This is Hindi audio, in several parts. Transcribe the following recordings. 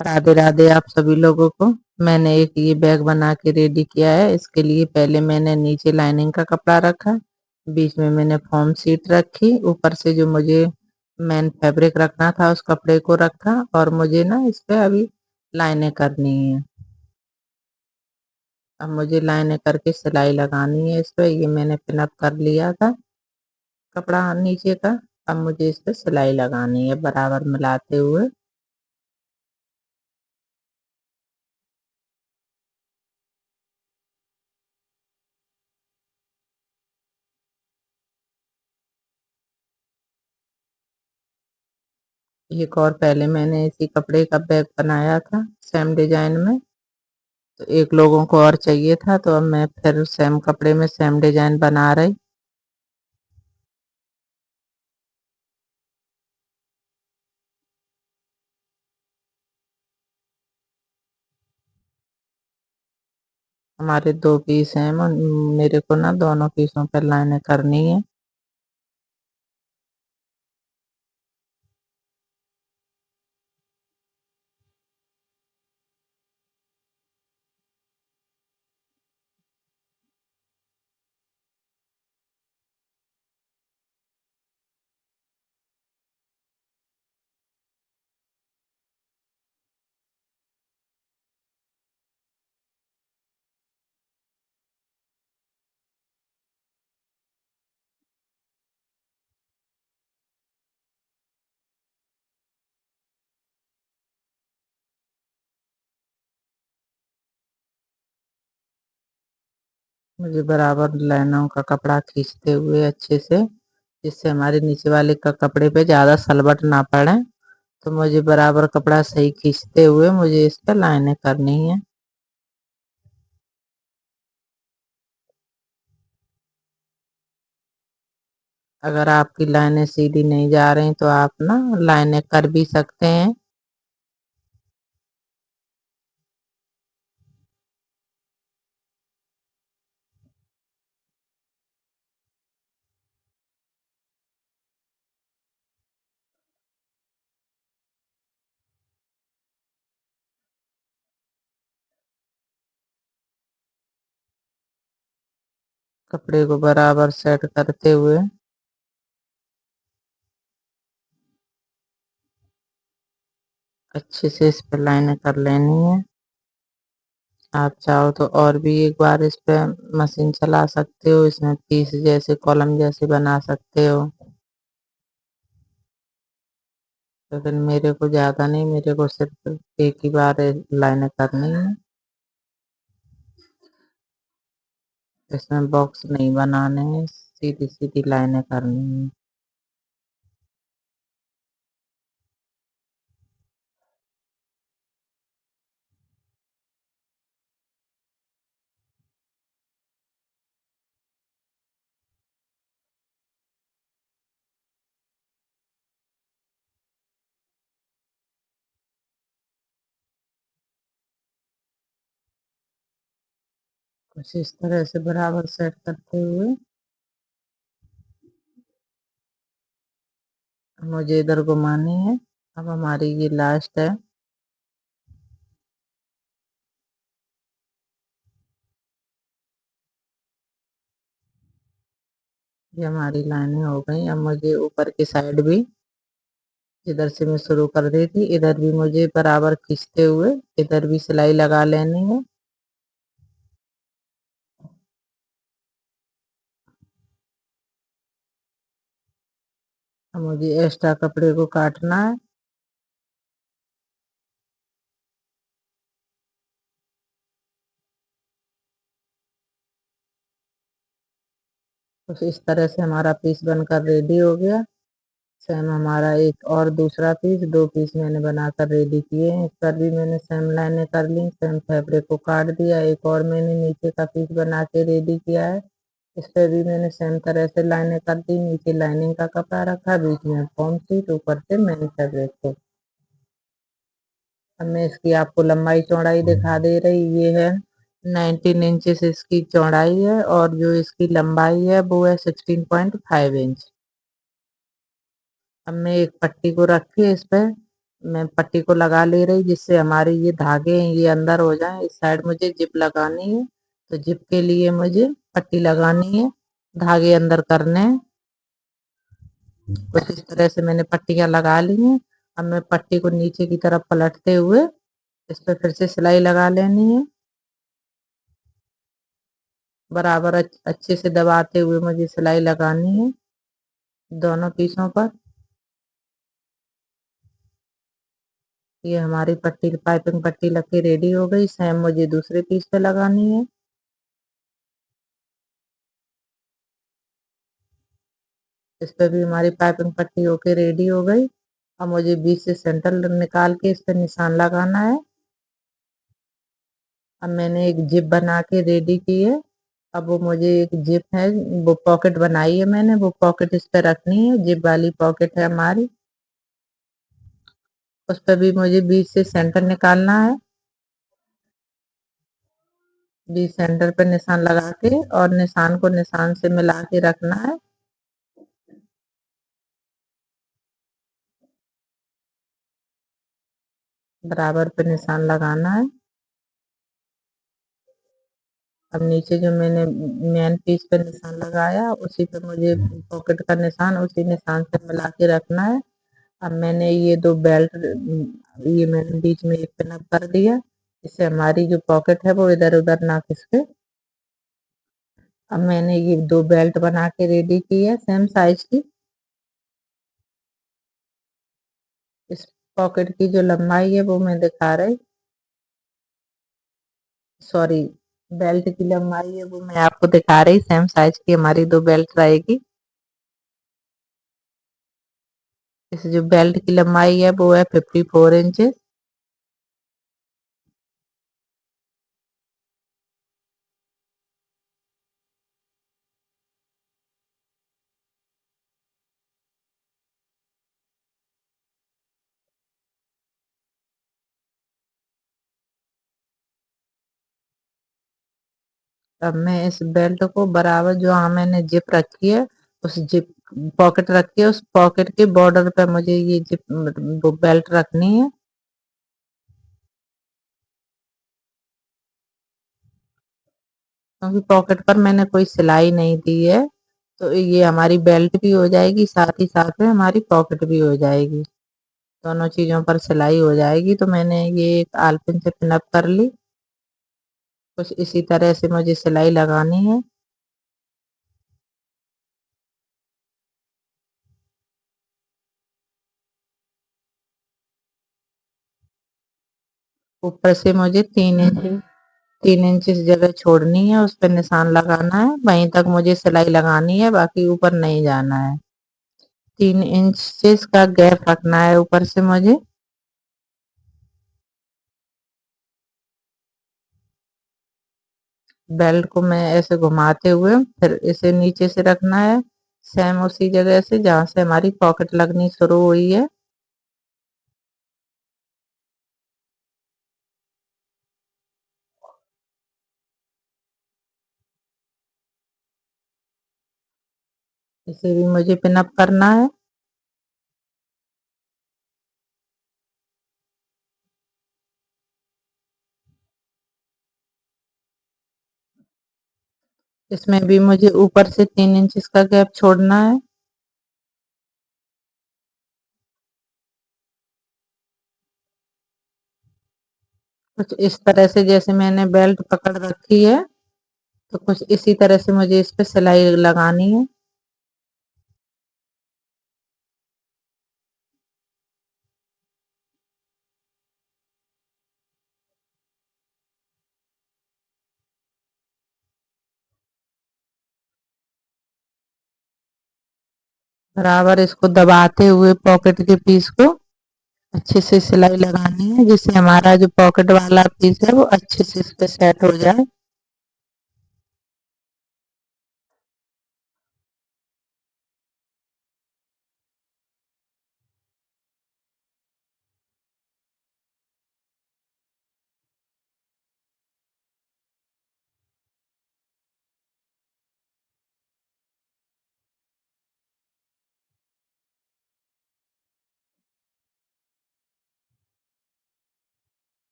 राधे राधे आप सभी लोगों को। मैंने एक ये बैग बना के रेडी किया है। इसके लिए पहले मैंने नीचे लाइनिंग का कपड़ा रखा, बीच में मैंने फॉर्म शीट रखी, ऊपर से जो मुझे मेन फैब्रिक रखना था उस कपड़े को रखा और मुझे ना इस पे अभी लाइनें करनी है। अब मुझे लाइनें करके सिलाई लगानी है इस पे। ये मैंने पिन अप कर लिया था कपड़ा नीचे का। अब मुझे इस पे सिलाई लगानी है बराबर मिलाते हुए। एक और पहले मैंने इसी कपड़े का बैग बनाया था सेम डिजाइन में, तो एक लोगों को और चाहिए था तो अब मैं फिर सेम कपड़े में सेम डिजाइन बना रही। हमारे 2 पीस हैं, मेरे को ना दोनों पीसों पर लाइनें करनी है। मुझे बराबर लाइनों का कपड़ा खींचते हुए अच्छे से, जिससे हमारे नीचे वाले का कपड़े पे ज्यादा सलबट ना पड़े, तो मुझे बराबर कपड़ा सही खींचते हुए मुझे इस पे लाइनें करनी है। अगर आपकी लाइनें सीधी नहीं जा रही तो आप ना लाइनें कर भी सकते हैं। कपड़े को बराबर सेट करते हुए अच्छे से इस पे लाइनें कर लेनी है। आप चाहो तो और भी एक बार इस पे मशीन चला सकते हो, इसमें पीस जैसे कॉलम जैसे बना सकते हो, लेकिन मेरे को ज्यादा नहीं, मेरे को सिर्फ एक ही बार लाइनें करनी है। इसमें बॉक्स नहीं बनाने हैं, सीधी सीधी लाइनें करनी है। कुछ इस तरह से बराबर सेट करते हुए मुझे इधर घुमानी है। अब हमारी ये लास्ट है। ये हमारी लाइनें हो गई। अब मुझे ऊपर की साइड भी, इधर से मैं शुरू कर रही थी, इधर भी मुझे बराबर खींचते हुए इधर भी सिलाई लगा लेनी है। अब मुझे एक्स्ट्रा कपड़े को काटना है। कुछ इस तरह से हमारा पीस बनकर रेडी हो गया। सेम हमारा एक और दूसरा पीस, 2 पीस मैंने बनाकर रेडी किए हैं। इस पर भी मैंने सेम लाइनें कर ली, सेम फैब्रिक को काट दिया। एक और मैंने नीचे का पीस बना के रेडी किया है। इस पे भी मैंने सेम तरह से लाइनें कर दी, नीचे लाइनिंग का कपड़ा रखा, बीच में फॉर्म शीट, ऊपर से मैंने फैब्रिक को। अब मैं इसकी आपको लंबाई चौड़ाई दिखा दे रही। ये है 19 इंचेस इसकी चौड़ाई है और जो इसकी लंबाई है वो है 16.5 इंच। अब मैं एक पट्टी को रखी इस पे मैं पट्टी को लगा ले रही जिससे हमारे ये धागे हैं ये अंदर हो जाएं। इस साइड मुझे जिप लगानी है, तो जिप के लिए मुझे पट्टी लगानी है, धागे अंदर करने हैं। कुछ इस तरह से मैंने पट्टियां लगा ली हैं। अब मैं पट्टी को नीचे की तरफ पलटते हुए इस पर फिर से सिलाई लगा लेनी है। बराबर अच्छे से दबाते हुए मुझे सिलाई लगानी है दोनों पीसों पर। ये हमारी पट्टी पाइपिंग पट्टी लग के रेडी हो गई। सेम मुझे दूसरे पीस पे लगानी है। इस पे भी हमारी पाइपिंग पट्टी होके रेडी हो गई। अब मुझे बीच से सेंटर निकाल के इस पे निशान लगाना है। अब मैंने एक जिप बना के रेडी की है। अब वो मुझे एक जिप है, वो पॉकेट बनाई है मैंने, वो पॉकेट इस पे रखनी है। जिप वाली पॉकेट है हमारी, उस पे भी मुझे बीच से सेंटर निकालना है। बीच सेंटर पे निशान लगा के और निशान को निशान से मिला के रखना है। बराबर पे निशान लगाना है। अब नीचे जो मैंने मेन पीस पे निशान लगाया उसी पे मुझे पॉकेट का निशान उसी निशान से मिला के रखना है। अब मैंने ये दो बेल्ट, ये मैंने बीच में एक पिन अप कर दिया, इससे हमारी जो पॉकेट है वो इधर उधर ना खिसके। अब मैंने ये दो बेल्ट बना के रेडी की है सेम साइज की। इस पॉकेट की जो लंबाई है वो मैं दिखा रही, सॉरी, बेल्ट की लंबाई है वो मैं आपको दिखा रही। सेम साइज की हमारी दो बेल्ट रहेगी। इस जो बेल्ट की लंबाई है वो है 54 इंच। अब मैं इस बेल्ट को बराबर जो मैंने जिप रखी है, उस जिप पॉकेट रखी है, उस पॉकेट के बॉर्डर पे मुझे ये जिप वो बेल्ट रखनी है। क्योंकि पॉकेट पर मैंने कोई सिलाई नहीं दी है, तो ये हमारी बेल्ट भी हो जाएगी, साथ ही साथ में हमारी पॉकेट भी हो जाएगी। दोनों चीजों पर सिलाई हो जाएगी। तो मैंने ये एक आलपिन से पिन अप कर ली। कुछ इसी तरह से मुझे सिलाई लगानी है। ऊपर से मुझे 3 इंच जगह छोड़नी है, उस पर निशान लगाना है, वहीं तक मुझे सिलाई लगानी है, बाकी ऊपर नहीं जाना है। 3 इंच का गैप रखना है ऊपर से मुझे। बेल्ट को मैं ऐसे घुमाते हुए फिर इसे नीचे से रखना है, सेम उसी जगह से जहाँ से हमारी पॉकेट लगनी शुरू हुई है। इसे भी मुझे पिन अप करना है। इसमें भी मुझे ऊपर से 3 इंच का गैप छोड़ना है। कुछ इस तरह से जैसे मैंने बेल्ट पकड़ रखी है, तो कुछ इसी तरह से मुझे इस पे सिलाई लगानी है। बराबर इसको दबाते हुए पॉकेट के पीस को अच्छे से सिलाई लगानी है, जिससे हमारा जो पॉकेट वाला पीस है वो अच्छे से इस पे सेट हो जाए।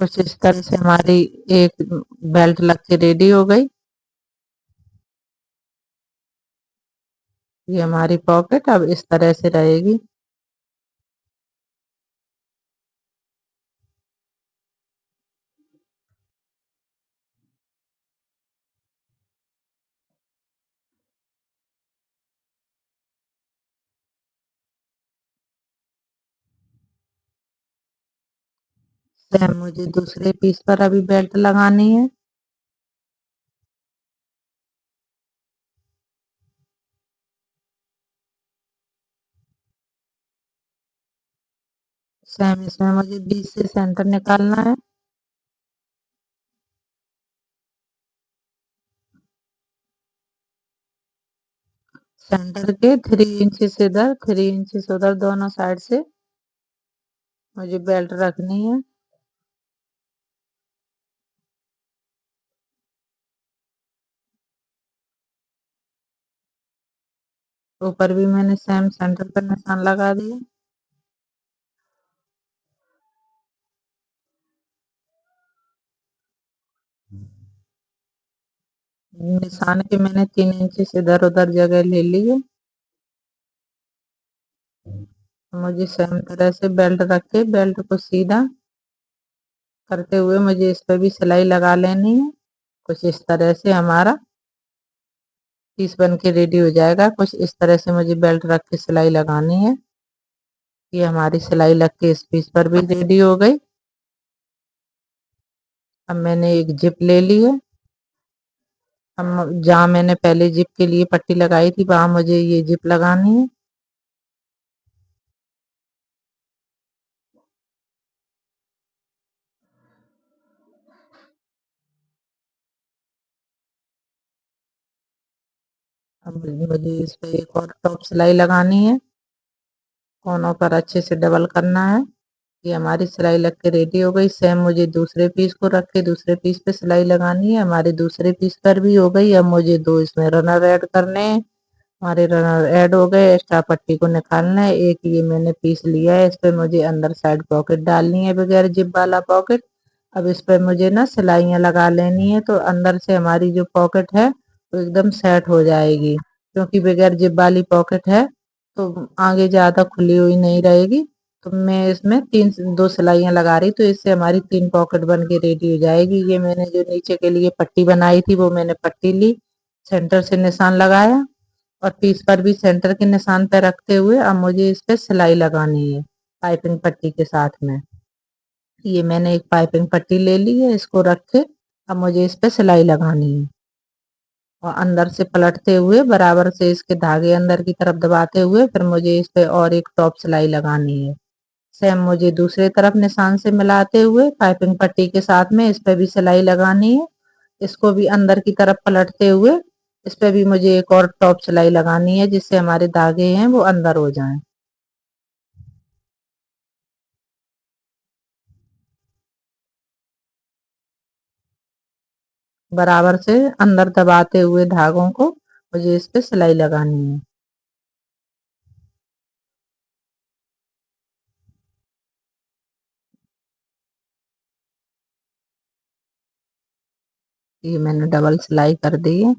कुछ इस तरह से हमारी एक बेल्ट लग के रेडी हो गई। ये हमारी पॉकेट अब इस तरह से रहेगी। सेम मुझे दूसरे पीस पर अभी बेल्ट लगानी है। सेम इसमें मुझे बीच से सेंटर निकालना है। सेंटर के 3 इंच इधर 3 इंच उधर दोनों साइड से मुझे बेल्ट रखनी है। ऊपर भी मैंने सेम सेंटर पर निशान लगा दिया। निशान के मैंने 3 इंच इधर उधर जगह ले ली है। मुझे सेम तरह से बेल्ट रख के बेल्ट को सीधा करते हुए मुझे इस पर भी सिलाई लगा लेनी है। कुछ इस तरह से हमारा पीस बन के रेडी हो जाएगा। कुछ इस तरह से मुझे बेल्ट रख के सिलाई लगानी है। ये हमारी सिलाई लग के इस पीस पर भी रेडी हो गई। अब मैंने एक जिप ले ली है। अब जहाँ मैंने पहले जिप के लिए पट्टी लगाई थी वहां मुझे ये जिप लगानी है। अब मुझे इस पे एक और टॉप सिलाई लगानी है। कोनों पर अच्छे से डबल करना है। ये हमारी सिलाई लग के रेडी हो गई। सेम मुझे दूसरे पीस को रख के दूसरे पीस पे सिलाई लगानी है। हमारे दूसरे पीस पर भी हो गई। अब मुझे दो इसमें रनर ऐड करने हैं। हमारे रनर ऐड हो गए। एक्स्ट्रा पट्टी को निकालना है। एक ये मैंने पीस लिया है। इस पे मुझे अंदर साइड पॉकेट डालनी है बगैर जिप वाला पॉकेट। अब इस पे मुझे ना सिलाइयाँ लगा लेनी है तो अंदर से हमारी जो पॉकेट है वो एकदम सेट हो जाएगी। क्योंकि बगैर जिप वाली पॉकेट है तो आगे ज्यादा खुली हुई नहीं रहेगी। तो मैं इसमें दो सिलाइयाँ लगा रही तो इससे हमारी 3 पॉकेट बन के रेडी हो जाएगी। ये मैंने जो नीचे के लिए पट्टी बनाई थी वो मैंने पट्टी ली, सेंटर से निशान लगाया और पीस पर भी सेंटर के निशान पे रखते हुए अब मुझे इस पे सिलाई लगानी है पाइपिंग पट्टी के साथ में। ये मैंने एक पाइपिंग पट्टी ले ली है, इसको रख के अब मुझे इस पे सिलाई लगानी है और अंदर से पलटते हुए बराबर से इसके धागे अंदर की तरफ दबाते हुए फिर मुझे इस पे और एक टॉप सिलाई लगानी है। सेम मुझे दूसरे तरफ निशान से मिलाते हुए पाइपिंग पट्टी के साथ में इस पे भी सिलाई लगानी है। इसको भी अंदर की तरफ पलटते हुए इस पे भी मुझे एक और टॉप सिलाई लगानी है जिससे हमारे धागे हैं वो अंदर हो जाएं। बराबर से अंदर दबाते हुए धागों को मुझे इस पे सिलाई लगानी है। ये मैंने डबल सिलाई कर दी है।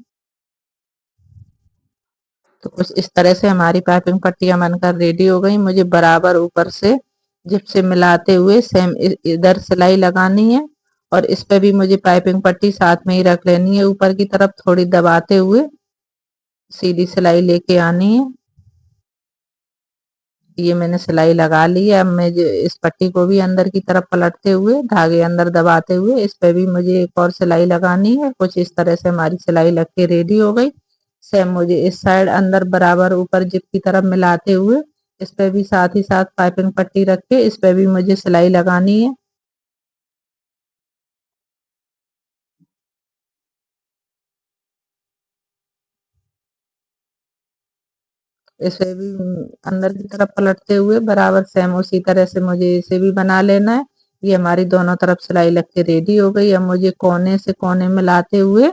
तो कुछ इस तरह से हमारी पाइपिंग पट्टियां बनकर रेडी हो गई। मुझे बराबर ऊपर से जिप से मिलाते हुए सेम इधर सिलाई लगानी है और इस पे भी मुझे पाइपिंग पट्टी साथ में ही रख लेनी है। ऊपर की तरफ थोड़ी दबाते हुए सीधी सिलाई लेके आनी है। ये मैंने सिलाई लगा ली है। अब मैं इस पट्टी को भी अंदर की तरफ पलटते हुए धागे अंदर दबाते हुए इस पे भी मुझे एक और सिलाई लगानी है। कुछ इस तरह से हमारी सिलाई लग के रेडी हो गई। सेम मुझे इस साइड अंदर बराबर ऊपर जिप की तरफ मिलाते हुए इस पे भी साथ ही साथ पाइपिंग पट्टी रख के इस पे भी मुझे सिलाई लगानी है। इसे भी अंदर की तरफ पलटते हुए बराबर सेम उसी तरह से मुझे इसे भी बना लेना है। ये हमारी दोनों तरफ सिलाई लग के रेडी हो गई। अब मुझे कोने से कोने मिलाते हुए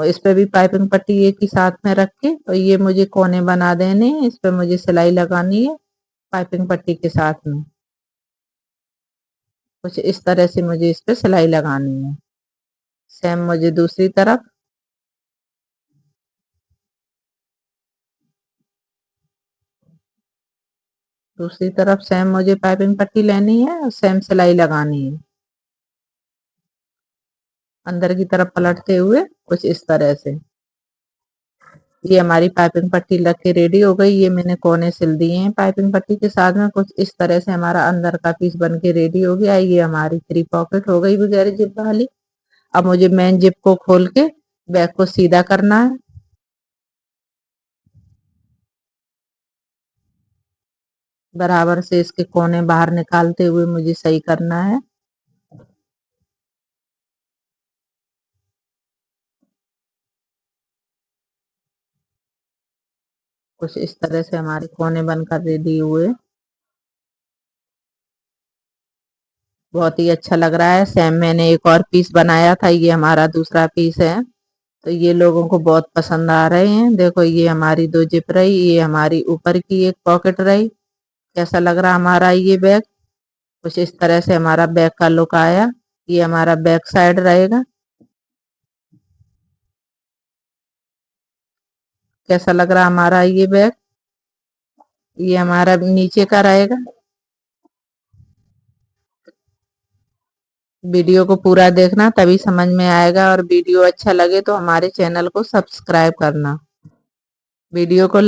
इस पे भी पाइपिंग पट्टी एक ही साथ में रख के और ये मुझे कोने बना देने हैं। इस पे मुझे सिलाई लगानी है पाइपिंग पट्टी के साथ में। कुछ इस तरह से मुझे इस पे सिलाई लगानी है। सेम मुझे दूसरी तरफ सेम मुझे पाइपिंग पट्टी लेनी है और सेम सिलाई लगानी है। अंदर की तरफ पलटते हुए कुछ इस तरह से। ये हमारी पाइपिंग पट्टी लग के रेडी हो गई। ये मैंने कोने सिल दिए हैं पाइपिंग पट्टी के साथ में। कुछ इस तरह से हमारा अंदर का पीस बन के रेडी हो गया। ये हमारी 3 पॉकेट हो गई बगैर जिप वाली। अब मुझे मेन जिप को खोल के बैक को सीधा करना है। बराबर से इसके कोने बाहर निकालते हुए मुझे सही करना है। कुछ इस तरह से हमारे कोने बनकर रेडी हुए। बहुत ही अच्छा लग रहा है। सेम मैंने एक और पीस बनाया था, ये हमारा दूसरा पीस है। तो ये लोगों को बहुत पसंद आ रहे हैं। देखो ये हमारी 2 जिप रही, ये हमारी ऊपर की एक पॉकेट रही। कैसा लग रहा हमारा ये बैग? कुछ इस तरह से हमारा बैग का लुक आया। ये हमारा बैक साइड रहेगा। कैसा लग रहा हमारा ये बैग? ये हमारा नीचे का रहेगा। वीडियो को पूरा देखना तभी समझ में आएगा, और वीडियो अच्छा लगे तो हमारे चैनल को सब्सक्राइब करना। वीडियो को